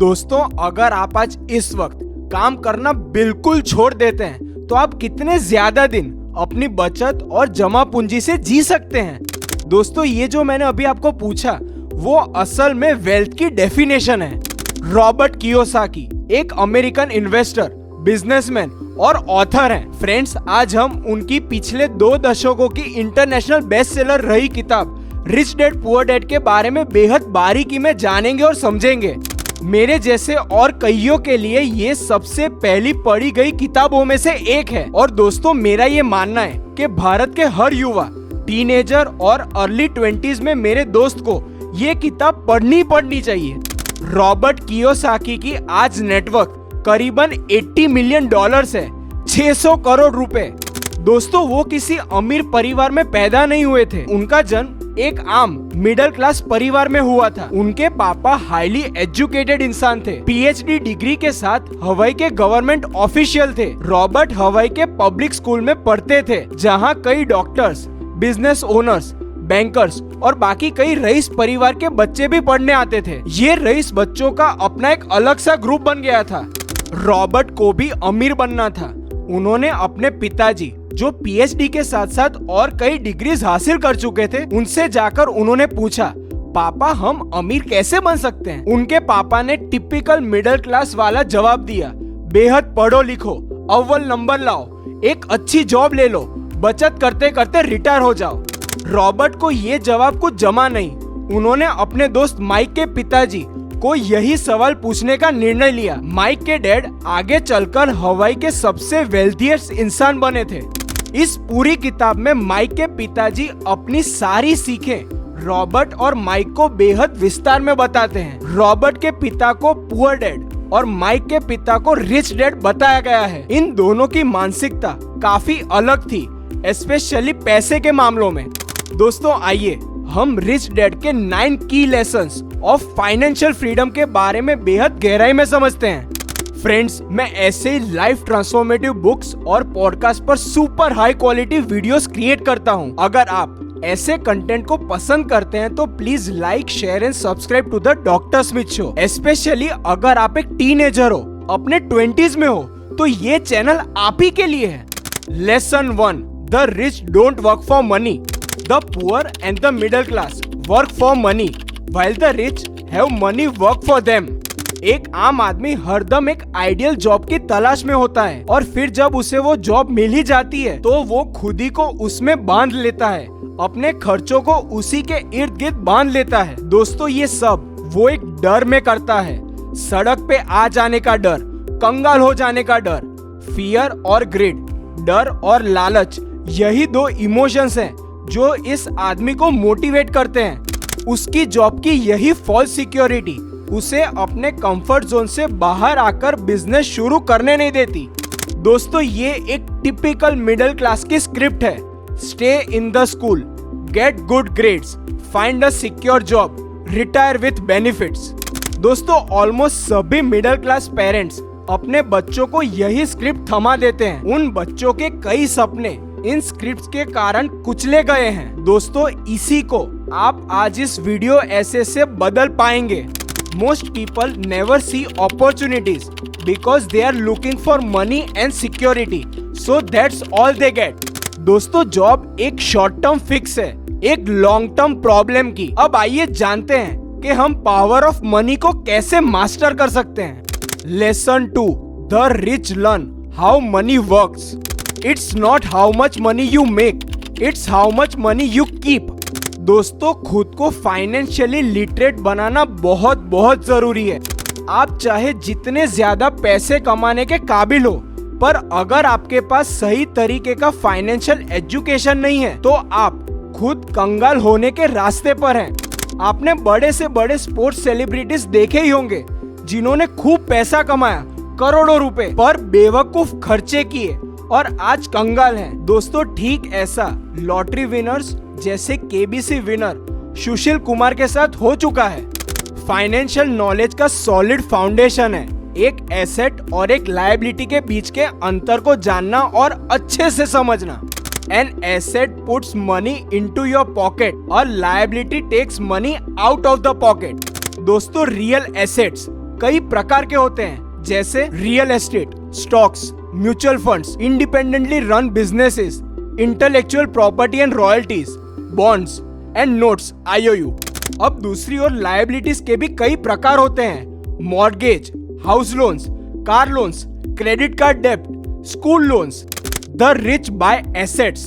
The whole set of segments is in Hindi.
दोस्तों, अगर आप आज इस वक्त काम करना बिल्कुल छोड़ देते हैं तो आप कितने ज्यादा दिन अपनी बचत और जमा पूंजी से जी सकते हैं। दोस्तों, ये जो मैंने अभी आपको पूछा वो असल में वेल्थ की डेफिनेशन है। रॉबर्ट कियोसाकी एक अमेरिकन इन्वेस्टर, बिजनेसमैन और ऑथर हैं। फ्रेंड्स, आज हम उनकी पिछले 2 दशकों की इंटरनेशनल बेस्ट सेलर रही किताब रिच डैड पुअर डैड के बारे में बेहद बारीकी में जानेंगे और समझेंगे। मेरे जैसे और कईयों के लिए ये सबसे पहली पढ़ी गई किताबों में से एक है। और दोस्तों, मेरा ये मानना है कि भारत के हर युवा, टीनेजर और अर्ली 20s में मेरे दोस्त को ये किताब पढ़नी चाहिए। रॉबर्ट कियोसाकी की आज नेटवर्क करीबन $80 मिलियन है, 600 करोड़ रुपए। दोस्तों, वो किसी अमीर परिवार में पैदा नहीं हुए थे। उनका जन्म एक आम मिडिल क्लास परिवार में हुआ था। उनके पापा हाईली एजुकेटेड इंसान थे, PhD डिग्री के साथ हवाई के गवर्नमेंट ऑफिशियल थे। रॉबर्ट हवाई के पब्लिक स्कूल में पढ़ते थे, जहां कई डॉक्टर्स, बिजनेस ओनर्स, बैंकर्स और बाकी कई रईस परिवार के बच्चे भी पढ़ने आते थे। ये रईस बच्चों का अपना एक अलग सा ग्रुप बन गया था। रॉबर्ट को भी अमीर बनना था। उन्होंने अपने पिताजी, जो PhD के साथ साथ और कई डिग्रीज हासिल कर चुके थे, उनसे जाकर उन्होंने पूछा, पापा हम अमीर कैसे बन सकते हैं। उनके पापा ने टिपिकल मिडिल क्लास वाला जवाब दिया, बेहद पढ़ो लिखो, अव्वल नंबर लाओ, एक अच्छी जॉब ले लो, बचत करते करते रिटायर हो जाओ। रॉबर्ट को ये जवाब कुछ जमा नहीं। उन्होंने अपने दोस्त माइक के पिताजी को यही सवाल पूछने का निर्णय लिया। माइक के डैड आगे चलकर हवाई के सबसे वेल्थिएस्ट इंसान बने थे। इस पूरी किताब में माइक के पिताजी अपनी सारी सीखें रॉबर्ट और माइक को बेहद विस्तार में बताते हैं। रॉबर्ट के पिता को पुअर डैड और माइक के पिता को रिच डैड बताया गया है। इन दोनों की मानसिकता काफी अलग थी, स्पेशली पैसे के मामलों में। दोस्तों, आइए हम रिच डैड के 9 की लेसन्स ऑफ फाइनेंशियल फ्रीडम के बारे में बेहद गहराई में समझते हैं। फ्रेंड्स, मैं ऐसे ही लाइफ ट्रांसफॉर्मेटिव बुक्स और पॉडकास्ट पर super high quality videos create करता हूं। अगर आप ऐसे कंटेंट को पसंद करते हैं तो please like, share and subscribe to the doctor Smith show. Specially अगर आप एक टीनेजर हो, अपने 20s में हो, तो ये चैनल आप ही के लिए है। Lesson 1, the rich don't work for money, the poor and the middle class work for money while the rich have money work for them. एक आम आदमी हरदम एक आइडियल जॉब की तलाश में होता है, और फिर जब उसे वो जॉब मिल ही जाती है तो वो खुद ही को उसमें बांध लेता है, अपने खर्चों को उसी के इर्द गिर्द बांध लेता है। दोस्तों, ये सब वो एक डर में करता है। सड़क पे आ जाने का डर, कंगाल हो जाने का डर, फियर और ग्रिड, डर और लालच, यही 2 इमोशंस हैं जो इस आदमी को मोटिवेट करते हैं। उसकी जॉब की यही फॉल्स सिक्योरिटी उसे अपने कंफर्ट जोन से बाहर आकर बिजनेस शुरू करने नहीं देती। दोस्तों, ये एक टिपिकल मिडिल क्लास की स्क्रिप्ट है। Stay in the school, get good grades, find a secure job, retire with benefits. दोस्तों, ऑलमोस्ट सभी मिडिल क्लास पेरेंट्स अपने बच्चों को यही स्क्रिप्ट थमा देते हैं। उन बच्चों के कई सपने इन स्क्रिप्ट्स के कारण कुचले गए हैं। दोस्तों, इसी को आप आज इस वीडियो ऐसे से बदल पाएंगे। Most people never see opportunities because they are looking for money and security, so that's all they get. दोस्तों, जॉब एक शॉर्ट टर्म फिक्स है, एक लॉन्ग टर्म प्रॉब्लम की। अब आइए जानते हैं कि हम पावर ऑफ मनी को कैसे मास्टर कर सकते हैं। Lesson 2, the rich learn how many works. It's not how much money you make, it's how much money you keep. दोस्तों, खुद को फाइनेंशियली लिटरेट बनाना बहुत जरूरी है। आप चाहे जितने ज्यादा पैसे कमाने के काबिल हो, पर अगर आपके पास सही तरीके का फाइनेंशियल एजुकेशन नहीं है तो आप खुद कंगाल होने के रास्ते पर हैं। आपने बड़े से बड़े स्पोर्ट्स सेलिब्रिटीज देखे ही होंगे जिन्होंने खूब पैसा कमाया, करोड़ों रुपए, पर बेवकूफ खर्चे किए और आज कंगाल हैं। दोस्तों, ठीक ऐसा लॉटरी विनर्स जैसे KBC विनर सुशील कुमार के साथ हो चुका है। फाइनेंशियल नॉलेज का सॉलिड फाउंडेशन है एक एसेट और एक लायबिलिटी के बीच के अंतर को जानना और अच्छे से समझना। An asset puts money into your pocket और liability takes money out of the pocket. दोस्तों, रियल एसेट्स कई प्रकार के होते हैं, जैसे real estate, stocks, mutual funds, independently run businesses, intellectual property and royalties, bonds and notes IOU। अब दूसरी ओर लायबिलिटीज के भी कई प्रकार होते हैं, mortgage, house loans, car loans, credit card डेब्ट, school loans. The rich buy assets,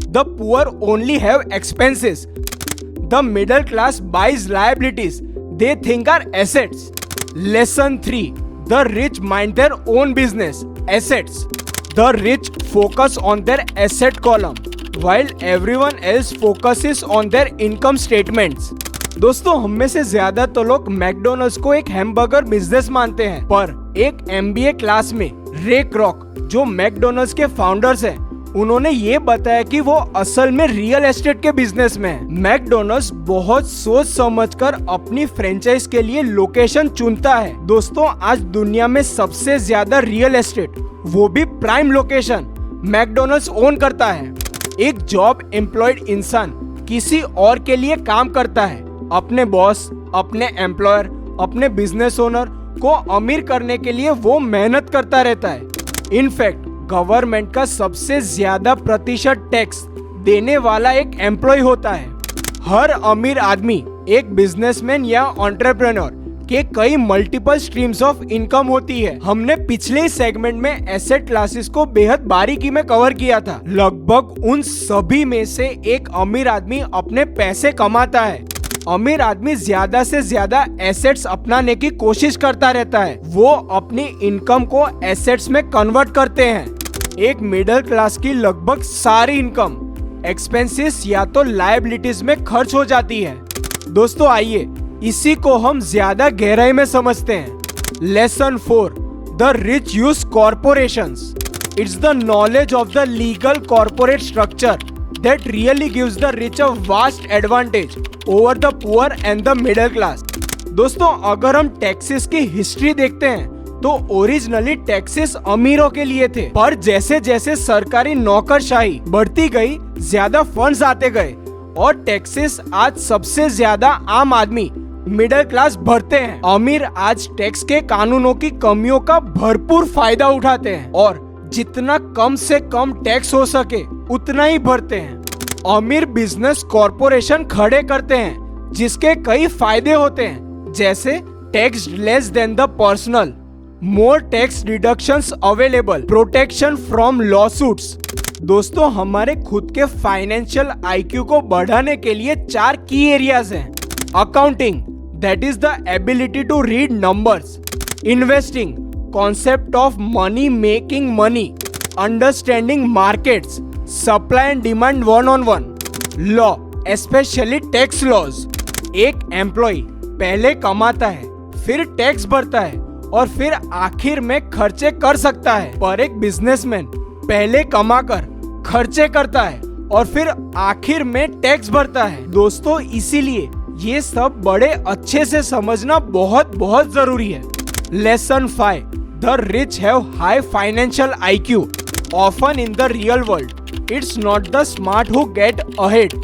the poor only have expenses, the middle class buys liabilities they think are assets. Lesson 3, the rich mind their own business, assets. The rich focus on their asset column, while everyone else focuses on their income statements. दोस्तों, हम में से ज्यादा तो लोग मैकडोनल्ड्स को एक हैमबर्गर बिजनेस मानते हैं, पर एक MBA क्लास में रे क्रॉक, जो मैकडोनल्ड्स के फाउंडर्स हैं, उन्होंने ये बताया कि वो असल में रियल एस्टेट के बिजनेस में है। मैकडोनल्ड्स बहुत सोच समझकर अपनी फ्रेंचाइज के लिए लोकेशन चुनता है। दोस्तों, आज दुनिया में सबसे ज्यादा रियल एस्टेट, वो भी प्राइम लोकेशन, मैकडोनल्ड्स ओन करता है। एक जॉब एम्प्लॉयड इंसान किसी और के लिए काम करता है, अपने बॉस, अपने एम्प्लॉयर, अपने बिजनेस ओनर को अमीर करने के लिए वो मेहनत करता रहता है। इनफैक्ट गवर्नमेंट का सबसे ज्यादा प्रतिशत टैक्स देने वाला एक एम्प्लॉय होता है। हर अमीर आदमी एक बिजनेसमैन या एंटरप्रेन्योर के कई मल्टीपल स्ट्रीम्स ऑफ इनकम होती है। हमने पिछले सेगमेंट में एसेट क्लासेस को बेहद बारीकी में कवर किया था। लगभग उन सभी में से एक अमीर आदमी अपने पैसे कमाता है। अमीर आदमी ज्यादा से ज्यादा एसेट्स अपनाने की कोशिश करता रहता है। वो अपनी इनकम को एसेट्स में कन्वर्ट करते हैं। एक मिडिल क्लास की लगभग सारी इनकम एक्सपेंसेस या तो लायबिलिटीज में खर्च हो जाती है। दोस्तों, आइए इसी को हम ज्यादा गहराई में समझते हैं। Lesson 4, the rich use corporations. It's the knowledge of the legal corporate structure that really gives the rich a vast advantage over the poor and the middle class. दोस्तों, अगर हम टैक्सेस की हिस्ट्री देखते हैं तो ओरिजिनली टैक्सेस अमीरों के लिए थे, पर जैसे जैसे सरकारी नौकरशाही बढ़ती गई, ज्यादा फंड्स आते गए और टैक्सेस आज सबसे ज्यादा आम आदमी, मिडिल क्लास भरते हैं। अमीर आज टैक्स के कानूनों की कमियों का भरपूर फायदा उठाते हैं और जितना कम से कम टैक्स हो सके उतना ही भरते हैं। अमीर बिजनेस कॉर्पोरेशन खड़े करते हैं जिसके कई फायदे होते हैं, जैसे tax less than the personal, more tax deductions available, protection from lawsuits. दोस्तों, हमारे खुद के फाइनेंशियल IQ को बढ़ाने के लिए 4 की एरियाज हैं। Accounting, that is the ability to read numbers. Investing, concept of money making money, understanding markets, supply and demand one-on-one, law, especially tax laws। एक एम्प्लॉय पहले कमाता है, फिर टैक्स भरता है और फिर आखिर में खर्चे कर सकता है, पर एक बिजनेसमैन पहले कमाकर खर्चे करता है और फिर आखिर में टैक्स भरता है। दोस्तों, इसीलिए ये सब बड़े अच्छे से समझना बहुत बहुत जरूरी है। Lesson 5, The rich have high financial IQ. Often in the real world, it's not the smart who get ahead,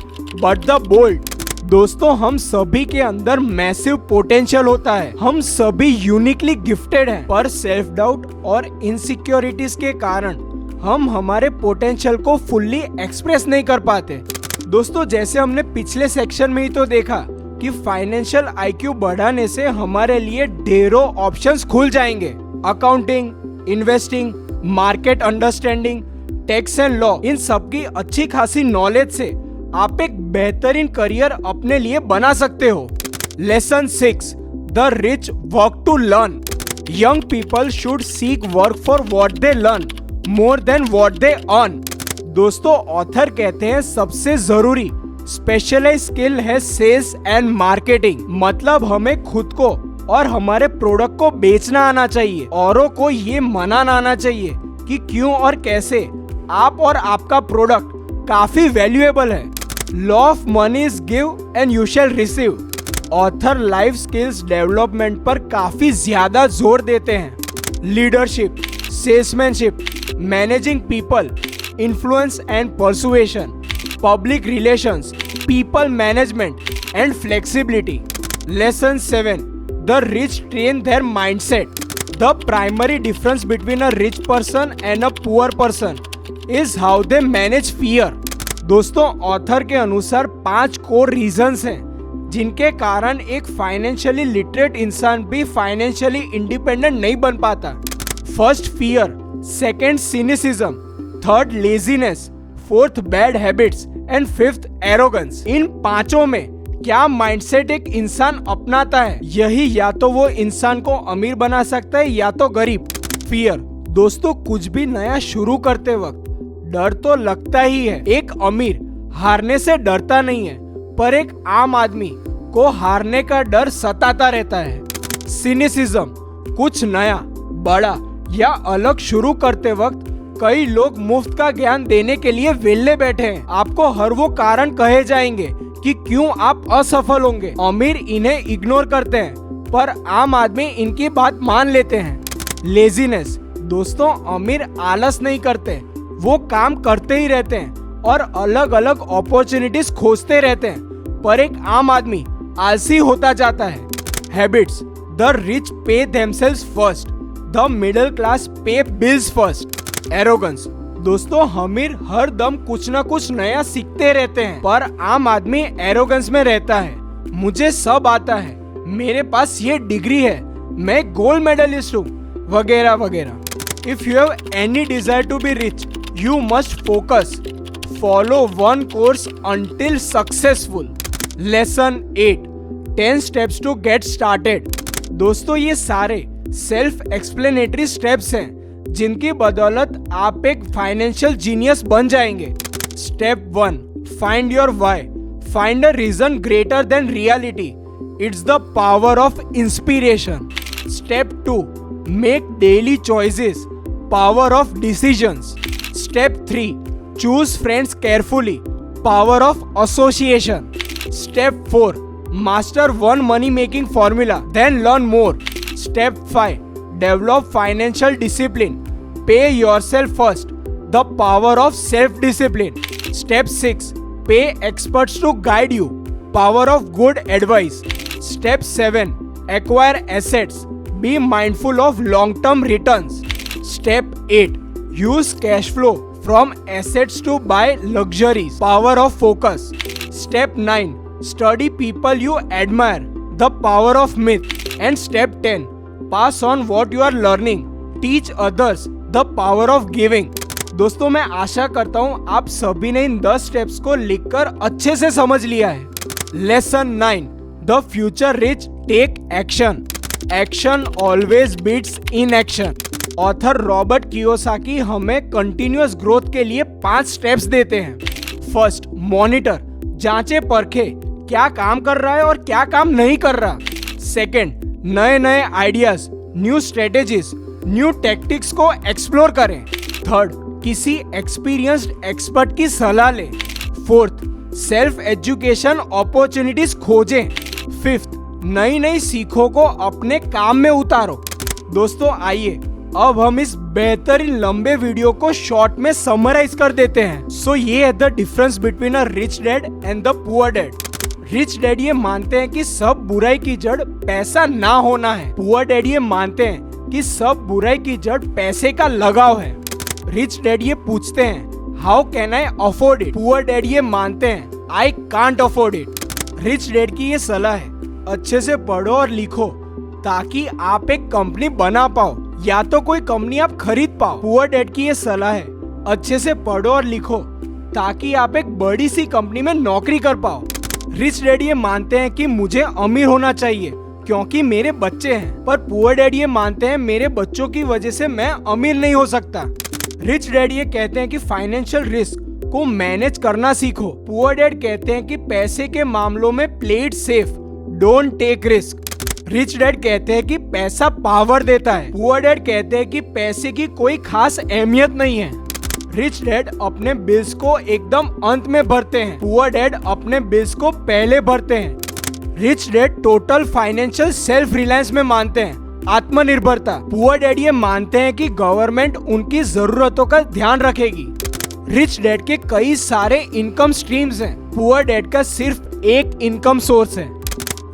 but the bold. दोस्तों, हम सभी के अंदर मैसिव पोटेंशियल होता है। हम सभी यूनिकली गिफ्टेड हैं, पर सेल्फ डाउट और इनसिक्योरिटीज के कारण हम हमारे पोटेंशियल को फुल्ली एक्सप्रेस नहीं कर पाते। दोस्तों, जैसे हमने पिछले सेक्शन में ही तो देखा कि फाइनेंशियल IQ बढ़ाने से हमारे लिए ढेरों ऑप्शंस खुल जाएंगे। Accounting, investing, market understanding, tax and law, इन सब की अच्छी खासी नॉलेज से आप एक बेहतरीन करियर अपने लिए बना सकते हो। Lesson 6, the rich work to learn. Young people should seek work for what they learn more than what they earn. दोस्तों, ऑथर कहते हैं सबसे जरूरी स्पेशलाइज स्किल है सेल्स एंड मार्केटिंग। मतलब हमें खुद को और हमारे प्रोडक्ट को बेचना आना चाहिए, औरों को ये मनाना आना चाहिए कि क्यों और कैसे आप और आपका प्रोडक्ट काफी वैल्यूएबल है। Law of money is give and you shall receive. Author life skills development पर काफी ज्यादा जोर देते हैं। Leadership, salesmanship, managing people, influence and persuasion, public relations, people management and flexibility. Lesson 7, the rich train there mindset. The primary difference between a rich person and a poor person is how they manage fear. दोस्तों, ऑथर के अनुसार 5 कोर रीजंस हैं जिनके कारण एक फाइनेंशियली लिटरेट इंसान भी फाइनेंशियली इंडिपेंडेंट नहीं बन पाता. First, fear. Second, cynicism. Third, laziness. Fourth, bad habits. And fifth, arrogance. इन पांचों में क्या माइंडसेट एक इंसान अपनाता है, यही या तो वो इंसान को अमीर बना सकता है या तो गरीब. फियर. दोस्तों, कुछ भी नया शुरू करते वक्त डर तो लगता ही है. एक अमीर हारने से डरता नहीं है, पर एक आम आदमी को हारने का डर सताता रहता है. सिनिसिज्म. कुछ नया, बड़ा या अलग शुरू करते वक्त कई लोग मुफ्त का ज्ञान देने के लिए वेले बैठे हैं. आपको हर वो कारण कहे जाएंगे कि क्यों आप असफल होंगे. अमीर इन्हें इग्नोर करते हैं, पर आम आदमी इनकी बात मान लेते हैं. लेजीनेस. दोस्तों, अमीर आलस नहीं करते, वो काम करते ही रहते हैं और अलग अलग अपॉर्चुनिटीज खोजते रहते हैं, पर एक आम आदमी आलसी होता जाता है. हैबिट्स. द रिच पे themselves first, the middle class पे बिल्स फर्स्ट. एरोगेंस. दोस्तों, अमीर हर दम कुछ न कुछ नया सीखते रहते हैं, पर आम आदमी एरोगेंस में रहता है. मुझे सब आता है, मेरे पास ये डिग्री है, मैं गोल्ड मेडलिस्ट हूँ, वगैरह वगैरह. If you have any desire to be rich, you must focus. Follow one course until successful. Lesson 8. 10 steps to get started. दोस्तों, ये सारे सेल्फ एक्सप्लेनेटरी स्टेप्स हैं जिनकी बदौलत आप एक फाइनेंशियल जीनियस बन जाएंगे. Step 1. Find your why. Find a reason greater than reality. It's the power of inspiration. Step 2. Make daily choices. Power of decisions. Step 3. Choose friends carefully. Power of association. Step 4. Master one money making formula, then learn more. Step 5. Develop financial discipline. Pay yourself first. The power of self discipline. Step 6. Pay experts to guide you. Power of good advice. Step 7. Acquire assets. Be mindful of long term returns. Step 8. Use cash flow from assets to buy luxuries. Power of focus. Step 9. Study people you admire. The power of myth. And step 10. Pass on what you are learning. Teach others. The power of giving. दोस्तों, मैं आशा करता हूँ आप सभी ने इन 10 स्टेप्स को लिखकर अच्छे से समझ लिया है. Lesson 9. The future rich take action. Action always beats inaction. Author Robert Kiyosaki हमें कंटिन्यूअस ग्रोथ के लिए 5 स्टेप्स देते हैं. First, monitor. जांचे परखे क्या काम कर रहा है और क्या काम नहीं कर रहा. सेकंड, नए नए ideas, new strategies, new tactics को एक्सप्लोर करें. थर्ड, किसी एक्सपीरियंस्ड एक्सपर्ट की सलाह लें. फोर्थ, सेल्फ एजुकेशन अपॉर्चुनिटीज खोजें. फिफ्थ, नई नई सीखों को अपने काम में उतारो. दोस्तों, आइए अब हम इस बेहतरीन लंबे वीडियो को शॉर्ट में समराइज कर देते हैं. सो ये है the difference between a rich dad and the poor dad. Rich dad ये मानते हैं कि सब बुराई की जड़ पैसा ना होना है. पुअर डैड ये मानते हैं कि सब बुराई की जड़ पैसे का लगाव है. रिच डैड ये पूछते हैं how can I afford it. Poor dad ये मानते हैं I can't afford it. Rich dad की ये सलाह है अच्छे से पढ़ो और लिखो ताकि आप एक कंपनी बना पाओ या तो कोई कंपनी आप खरीद पाओ. पुअर डैड की ये सलाह है अच्छे से पढ़ो और लिखो ताकि आप एक बड़ी सी कंपनी में नौकरी कर पाओ. रिच डैड ये मानते हैं कि मुझे अमीर होना चाहिए क्योंकि मेरे बच्चे हैं, पर पुअर डैड ये मानते हैं मेरे बच्चों की वजह से मैं अमीर नहीं हो सकता. रिच डैड ये कहते हैं कि फाइनेंशियल रिस्क को मैनेज करना सीखो. पुअर डैड कहते हैं कि पैसे के मामलों में play it safe, don't take risk. Rich dad कहते हैं कि पैसा पावर देता है. पुअर डैड कहते हैं कि पैसे की कोई खास अहमियत नहीं है. रिच डैड अपने बिल्स को एकदम अंत में भरते हैं, पुअर डैड अपने बिल्स को पहले भरते हैं. Rich dad total financial self reliance में मानते हैं, आत्मनिर्भरता. पुअर डैड ये मानते हैं कि गवर्नमेंट उनकी जरूरतों का ध्यान रखेगी. रिच डैड के कई सारे इनकम स्ट्रीम्स हैं, पुअर डैड का सिर्फ एक इनकम सोर्स है.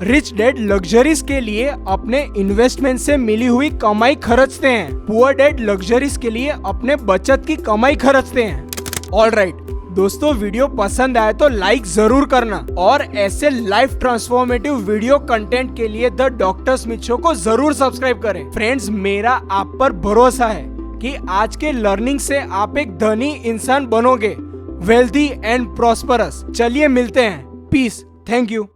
रिच डैड लग्जरीज के लिए अपने इन्वेस्टमेंट से मिली हुई कमाई खर्चते हैं, पुअर डैड लग्जरीज के लिए अपने बचत की कमाई खर्चते हैं। ऑलराइट दोस्तों, वीडियो पसंद आए तो लाइक जरूर करना और ऐसे लाइफ ट्रांसफॉर्मेटिव वीडियो कंटेंट के लिए द डॉक्टर स्मिथ शो को जरूर सब्सक्राइब करें। फ्रेंड्स, मेरा आप पर भरोसा है कि आज के लर्निंग से आप एक धनी इंसान बनोगे, वेल्दी एंड प्रॉस्परस। चलिए मिलते हैं। पीस। Thank you.